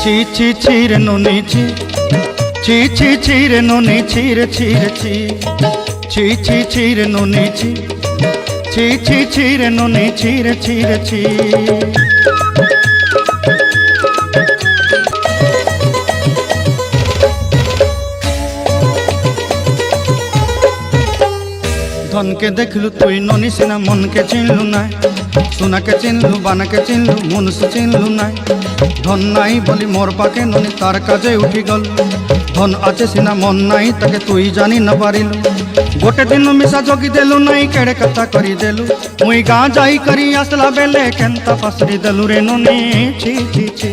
ছি ছি ছি রে ননি ছি ছি ছি ছি রে ননি ছি রে ছি রে ছি ছি ছি ছি রে ননি ছি ছি ছি ছি রে ননি ছি রে ছি রে ছি ধনকে দেখলু তুই ননি সিনা মনকে চিনলু নাই সোনাকে চিনলু বানাকে চিনলু মনুষ্য চিনলু নাই ধন নাই বলি মোর পাকে ননি তার কাজে উঠি গল ধন আছে সিনা মন নাই তাকে তুই জানি না পারিলু গোটে দিন মিশা জগি দেলু নাই কেড়ে কথা করি দেলু মুই গাঁ যাই করি আসলা বেলে কেনতা পাসরি দেলু রে ননি ছি ছি ছি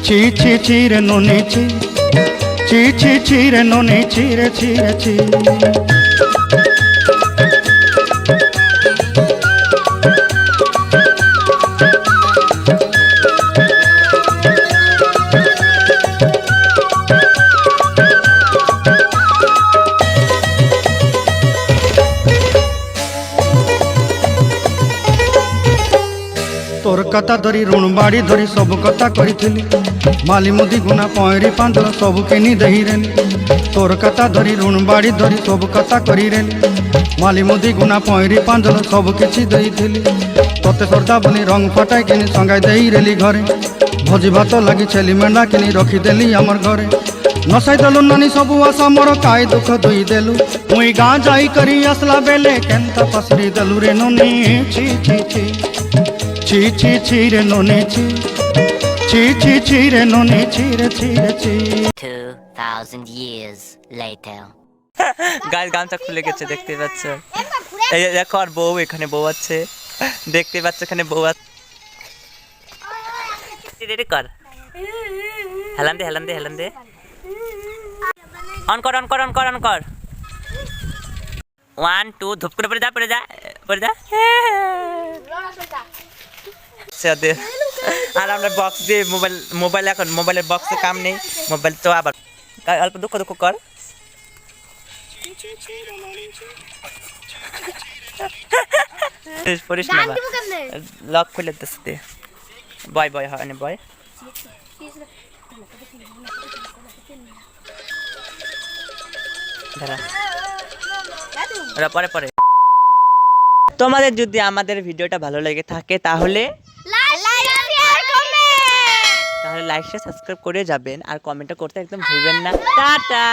ছি ছি ছি রে ননি ছি ছি ছি ছি রে ননি ছি রে ছি রে ছি তোর কথা ধরি ঋণ বাড়ি ধরি সবু কথা করিছিলি মালি মুদি গুনা পয়রি পাঁদর সবু কিনি দেহিরেলি তোর কথা ধরি ঋণ বাড়ি ধরি সবু কথা করিরেলি মালি মুদি গুনা পয়রি পাঁদর সবু কিছু ଦେଇଥିଲି তোতে সর্দা বলি রং ফটাই কিনি সঙ্গাই ଦେଇরেলি ঘরে ভোজি ভাত লাগি ছেলি মেଣ୍ଢା কিনি রଖିদেলি আমার ঘরে নসাই দেলু নানি সবু আশা মোর কাই দুঃখ দুই দেলু মুই গাঁ যাই করি আসলা বেলে কেনতা পাসরি দেলু রে ননি ছি ছি ছি ছি ছি ছি রে ননি ছি ছি ছি ছি রে ননি ছি রে ছি রে ছি 2000 years later গাইস গামছা খুলে গেছে দেখতে পাচ্ছ এই দেখো আর বউ এখানে বউ আছে দেখতে পাচ্ছ এখানে বউ আছে রেডি কর হেলান দে হেলান দে হেলান দে অন কর অন কর অন কর অন কর 1 2 ধুপ করে পড়ে যা পড়ে যা পড়ে যা দে আর আমরা বক্স দিয়ে মোবাইল এখন মোবাইলের বক্সে কাম নেই মোবাইল তো আবার অল্প দুঃখ দুঃখ কর পড়িস না লক খুলে দিতে বয় বয় হয় না বয় পরে পরে তোমাদের যদি আমাদের ভিডিওটা ভালো লেগে থাকে তাহলে লাইক শেয়ার সাবস্ক্রাইব করে যাবেন আর কমেন্ট করতে একদম ভুলবেন না টাটা।